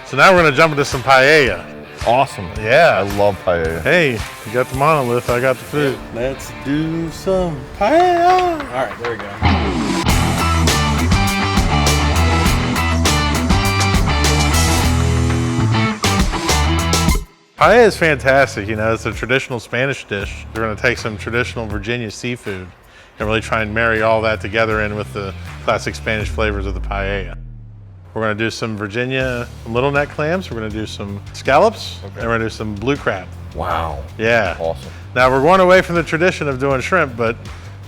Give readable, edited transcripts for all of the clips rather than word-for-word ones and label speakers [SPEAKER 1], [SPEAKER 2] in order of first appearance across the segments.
[SPEAKER 1] So now we're gonna jump into some paella.
[SPEAKER 2] Awesome.
[SPEAKER 1] Yeah.
[SPEAKER 2] I love paella.
[SPEAKER 1] Hey, you got the Monolith, I got the food.
[SPEAKER 3] Let's do some paella. All right, there we go.
[SPEAKER 1] Paella is fantastic, you know, it's a traditional Spanish dish. We're gonna take some traditional Virginia seafood and really try and marry all that together in with the classic Spanish flavors of the paella. We're gonna do some Virginia little neck clams, we're gonna do some scallops, and we're gonna do some blue crab.
[SPEAKER 2] Wow.
[SPEAKER 1] Yeah.
[SPEAKER 2] Awesome.
[SPEAKER 1] Now we're going away from the tradition of doing shrimp, but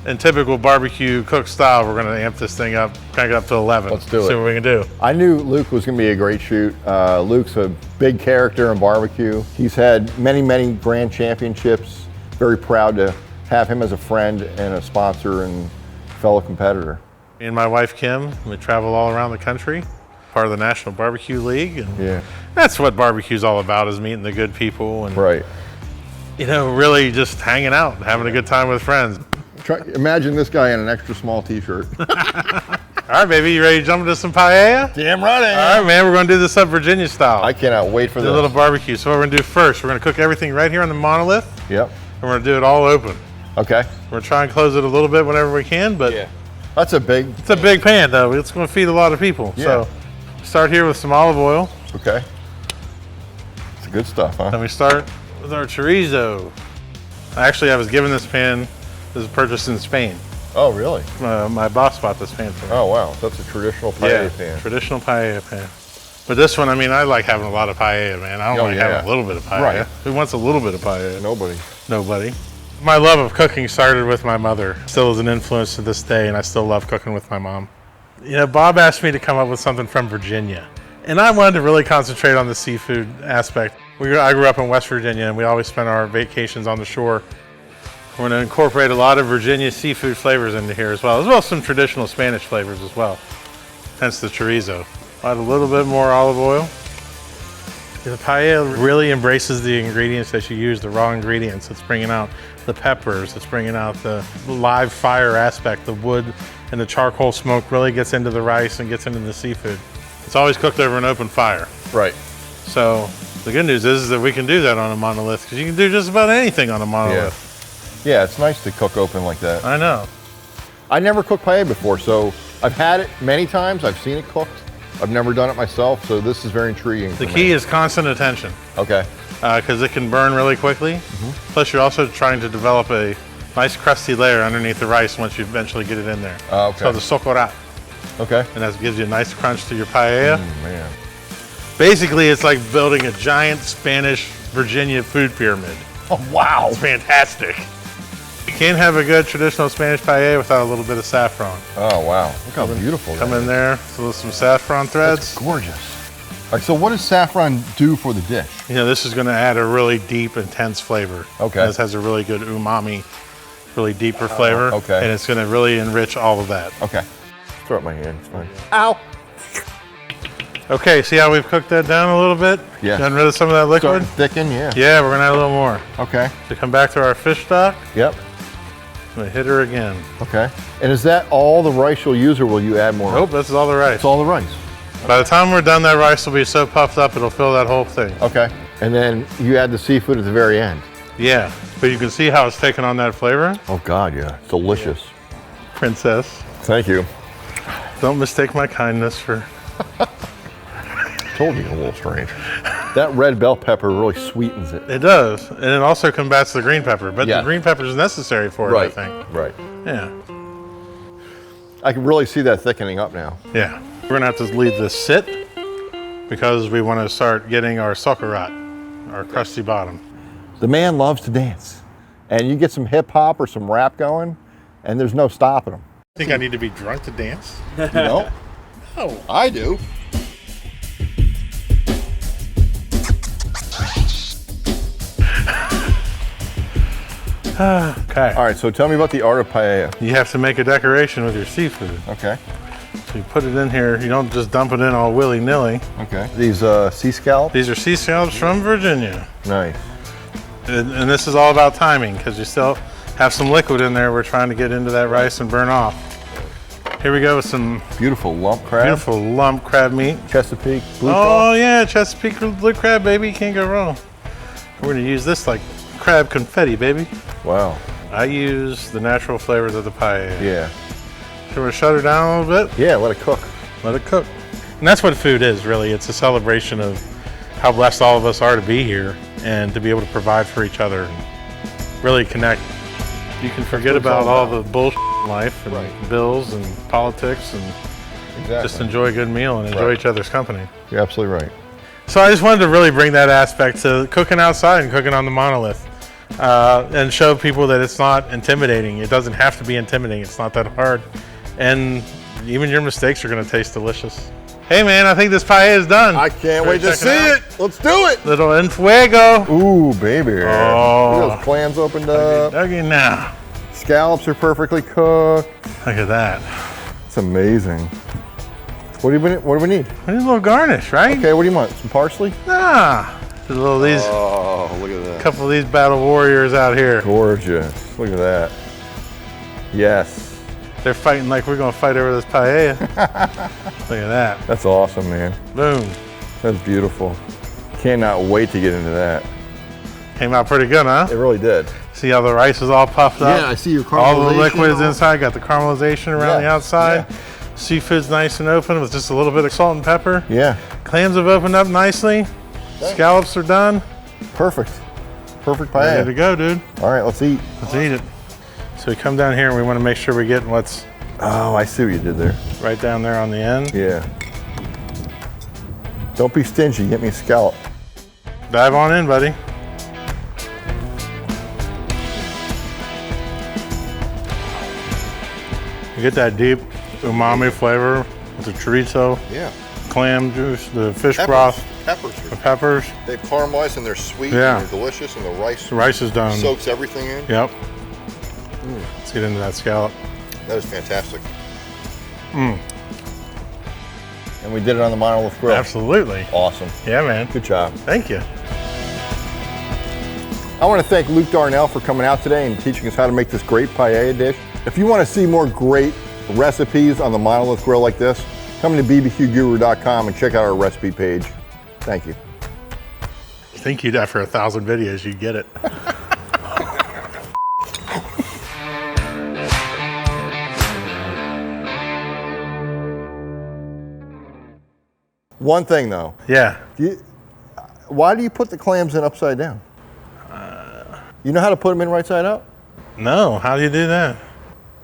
[SPEAKER 1] in typical barbecue cook style, we're gonna amp this thing up, crank it up to 11.
[SPEAKER 2] Let's do it.
[SPEAKER 1] See what we can do.
[SPEAKER 2] I knew Luke was going to be a great shoot. Luke's a big character in barbecue. He's had many, many grand championships. Very proud to have him as a friend and a sponsor and fellow competitor.
[SPEAKER 1] Me and my wife Kim, we travel all around the country, part of the National Barbecue League, and
[SPEAKER 2] Yeah.
[SPEAKER 1] that's what barbecue's all about, is meeting the good people and
[SPEAKER 2] Right.
[SPEAKER 1] you know, really just hanging out, having a good time with friends.
[SPEAKER 2] Imagine this guy in an extra small t-shirt.
[SPEAKER 1] All right, baby, you ready to jump into some paella?
[SPEAKER 2] Damn right I am.
[SPEAKER 1] All right, man, we're gonna do this up Virginia style.
[SPEAKER 2] I cannot wait for
[SPEAKER 1] Do
[SPEAKER 2] this.
[SPEAKER 1] a little barbecue. So what we're gonna do first, we're gonna cook everything right here on the Monolith,
[SPEAKER 2] Yep.
[SPEAKER 1] and we're gonna do it all open.
[SPEAKER 2] Okay.
[SPEAKER 1] We're gonna try and close it a little bit whenever we can, but
[SPEAKER 2] That's a big.
[SPEAKER 1] it's a big pan though. It's gonna feed a lot of people.
[SPEAKER 2] Yeah.
[SPEAKER 1] So start here with some olive oil.
[SPEAKER 2] Okay. It's good stuff, huh?
[SPEAKER 1] Then we start with our chorizo. Actually, I was given this pan, this is purchased in Spain.
[SPEAKER 2] Oh, really?
[SPEAKER 1] My boss bought this pan for me.
[SPEAKER 2] Oh, wow. That's a traditional paella pan.
[SPEAKER 1] Traditional paella pan. But this one, I mean, I like having a lot of paella, man. I don't like having a little bit of paella.
[SPEAKER 2] Right.
[SPEAKER 1] Who wants a little bit of paella?
[SPEAKER 2] Nobody.
[SPEAKER 1] Nobody. My love of cooking started with my mother. Still is an influence to this day, and I still love cooking with my mom. You know, Bob asked me to come up with something from Virginia, and I wanted to really concentrate on the seafood aspect. I grew up in West Virginia, and we always spent our vacations on the shore. We're going to incorporate a lot of Virginia seafood flavors into here as well as some traditional Spanish flavors as well, hence the chorizo. Add a little bit more olive oil. The paella really embraces the ingredients that you use, the raw ingredients. It's bringing out the peppers, it's bringing out the live fire aspect, the wood and the charcoal smoke really gets into the rice and gets into the seafood. It's always cooked over an open fire.
[SPEAKER 2] Right.
[SPEAKER 1] So the good news is that we can do that on a Monolith, because you can do just about anything on a Monolith.
[SPEAKER 2] Yeah, it's nice to cook open like that.
[SPEAKER 1] I know.
[SPEAKER 2] I never cooked paella before, so I've had it many times. I've seen it cooked. I've never done it myself, so this is very intriguing.
[SPEAKER 1] The key is constant attention.
[SPEAKER 2] Okay.
[SPEAKER 1] Because it can burn really quickly. Plus, you're also trying to develop a nice crusty layer underneath the rice once you eventually get it in there.
[SPEAKER 2] Okay.
[SPEAKER 1] It's called the socorat.
[SPEAKER 2] Okay.
[SPEAKER 1] And that gives you a nice crunch to your paella.
[SPEAKER 2] Man.
[SPEAKER 1] Basically, it's like building a giant Spanish Virginia food pyramid.
[SPEAKER 2] Oh, wow.
[SPEAKER 1] It's fantastic. You can't have a good traditional Spanish paella without a little bit of saffron.
[SPEAKER 2] Oh, wow. Look how beautiful
[SPEAKER 1] Come
[SPEAKER 2] that
[SPEAKER 1] in
[SPEAKER 2] is.
[SPEAKER 1] there with some saffron threads.
[SPEAKER 2] That's gorgeous. All right, so what does saffron do for the dish?
[SPEAKER 1] You know, this is going to add a really deep, intense flavor.
[SPEAKER 2] Okay.
[SPEAKER 1] This has a really good umami, really deeper flavor.
[SPEAKER 2] Okay.
[SPEAKER 1] And it's going to really enrich all of that.
[SPEAKER 2] Okay. Throw up my hand. It's fine. Ow.
[SPEAKER 1] Okay, see how we've cooked that down a little bit?
[SPEAKER 2] Yeah.
[SPEAKER 1] Gotten rid of some of that liquid?
[SPEAKER 2] Starting to thicken, yeah.
[SPEAKER 1] Yeah, we're going to add a little more.
[SPEAKER 2] Okay.
[SPEAKER 1] So come back to our fish stock.
[SPEAKER 2] Yep.
[SPEAKER 1] I'm going to hit her again.
[SPEAKER 2] Okay. And is that all the rice you'll use, or will you add more?
[SPEAKER 1] Nope, this is all the rice.
[SPEAKER 2] It's all the rice.
[SPEAKER 1] By the time we're done, that rice will be so puffed up, it'll fill that whole thing.
[SPEAKER 2] Okay. And then you add the seafood at the very end.
[SPEAKER 1] Yeah, but you can see how it's taken on that flavor.
[SPEAKER 2] Oh, God, yeah. It's delicious.
[SPEAKER 1] Princess,
[SPEAKER 2] Thank you.
[SPEAKER 1] don't mistake my kindness for...
[SPEAKER 2] Told you a little strange. That red bell pepper really sweetens it.
[SPEAKER 1] It does, and it also combats the green pepper, but
[SPEAKER 2] Yeah.
[SPEAKER 1] the green pepper is necessary for it, I think.
[SPEAKER 2] Right.
[SPEAKER 1] Yeah,
[SPEAKER 2] I can really see that thickening up now.
[SPEAKER 1] yeah. We're gonna have to leave this sit because we want to start getting our socorat, our crusty bottom.
[SPEAKER 2] The man loves to dance. And you get some hip hop or some rap going, and there's no stopping him.
[SPEAKER 1] Think I need to be drunk to dance?
[SPEAKER 2] You know?
[SPEAKER 1] No.
[SPEAKER 2] I do.
[SPEAKER 1] Okay.
[SPEAKER 2] All right, so tell me about the art of paella.
[SPEAKER 1] You have to make a decoration with your seafood.
[SPEAKER 2] Okay.
[SPEAKER 1] So you put it in here. You don't just dump it in all willy-nilly.
[SPEAKER 2] Okay. These sea scallops?
[SPEAKER 1] These are sea scallops from Virginia.
[SPEAKER 2] Nice.
[SPEAKER 1] And this is all about timing because you still have some liquid in there we're trying to get into that rice and burn off. Here we go with some
[SPEAKER 2] Beautiful lump crab.
[SPEAKER 1] beautiful lump crab meat.
[SPEAKER 2] Chesapeake blue
[SPEAKER 1] Oh
[SPEAKER 2] claw.
[SPEAKER 1] yeah, Chesapeake blue crab, baby. Can't go wrong. We're gonna use this like crab confetti, baby.
[SPEAKER 2] Wow.
[SPEAKER 1] I use the natural flavors of the paella.
[SPEAKER 2] Yeah.
[SPEAKER 1] So we're shut her down a little bit.
[SPEAKER 2] Yeah, let it cook.
[SPEAKER 1] Let it cook. And that's what food is, really. It's a celebration of how blessed all of us are to be here and to be able to provide for each other and really connect. You can forget about all the bullshit in life and bills and politics and
[SPEAKER 2] Exactly.
[SPEAKER 1] just enjoy a good meal and enjoy each other's company.
[SPEAKER 2] You're absolutely right.
[SPEAKER 1] So I just wanted to really bring that aspect to cooking outside and cooking on the Monolith and show people that it's not intimidating. It doesn't have to be intimidating. It's not that hard. And even your mistakes are going to taste delicious. Hey man, I think this paella is done.
[SPEAKER 2] I can't
[SPEAKER 1] Ready
[SPEAKER 2] wait to
[SPEAKER 1] check
[SPEAKER 2] see
[SPEAKER 1] out?
[SPEAKER 2] it. Let's do it.
[SPEAKER 1] Little en fuego.
[SPEAKER 2] Ooh, baby.
[SPEAKER 1] Oh.
[SPEAKER 2] Look at those clams opened up.
[SPEAKER 1] Dougie now.
[SPEAKER 2] Scallops are perfectly cooked.
[SPEAKER 1] Look at that.
[SPEAKER 2] It's amazing. What do we need?
[SPEAKER 1] We need a little garnish, right?
[SPEAKER 2] Okay, what do you want? Some parsley?
[SPEAKER 1] Ah, there's a little of these,
[SPEAKER 2] Oh, look at that.
[SPEAKER 1] couple of these battle warriors out here.
[SPEAKER 2] Gorgeous. Look at that. Yes.
[SPEAKER 1] They're fighting like we're gonna fight over this paella. Look at that.
[SPEAKER 2] That's awesome, man.
[SPEAKER 1] Boom.
[SPEAKER 2] That's beautiful. Cannot wait to get into that.
[SPEAKER 1] Came out pretty good, huh?
[SPEAKER 2] It really did.
[SPEAKER 1] See how the rice is all puffed up?
[SPEAKER 2] Yeah, I see your
[SPEAKER 1] All the
[SPEAKER 2] caramelization
[SPEAKER 1] liquids
[SPEAKER 2] on it.
[SPEAKER 1] inside, got the caramelization around the
[SPEAKER 2] Yeah,
[SPEAKER 1] outside.
[SPEAKER 2] yeah.
[SPEAKER 1] Seafood's nice and open with just a little bit of salt and pepper.
[SPEAKER 2] Yeah,
[SPEAKER 1] Clams have opened up nicely. Scallops are done.
[SPEAKER 2] perfect. Perfect
[SPEAKER 1] Ready to
[SPEAKER 2] paella.
[SPEAKER 1] go, dude.
[SPEAKER 2] All right, let's eat.
[SPEAKER 1] Let's eat it. So we come down here and we want to make sure we get what's
[SPEAKER 2] Oh, I see what you did there.
[SPEAKER 1] right down there on the end.
[SPEAKER 2] Yeah. Don't be stingy. Get me a scallop.
[SPEAKER 1] Dive on in, buddy. You get that deep umami flavor with the chorizo,
[SPEAKER 2] Yeah.
[SPEAKER 1] clam juice, the fish broth,
[SPEAKER 2] Peppers.
[SPEAKER 1] the peppers.
[SPEAKER 2] They've caramelized and they're sweet
[SPEAKER 1] Yeah.
[SPEAKER 2] and they're delicious and the rice
[SPEAKER 1] The rice is done.
[SPEAKER 2] soaks everything in.
[SPEAKER 1] Yep. Let's get into that scallop.
[SPEAKER 2] That is fantastic. And we did it on the Monolith grill.
[SPEAKER 1] Absolutely.
[SPEAKER 2] Awesome.
[SPEAKER 1] Yeah, man.
[SPEAKER 2] Good job.
[SPEAKER 1] Thank you.
[SPEAKER 2] I want to thank Luke Darnell for coming out today and teaching us how to make this great paella dish. If you want to see more great recipes on the Monolith grill like this, come to bbqguru.com and check out our recipe page. Thank you.
[SPEAKER 1] I think you'd after 1,000 videos, you'd get it.
[SPEAKER 2] One thing though,
[SPEAKER 1] Yeah.
[SPEAKER 2] why do you put the clams in upside down? You know how to put them in right side up?
[SPEAKER 1] No, how do you do that?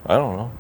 [SPEAKER 2] I don't know.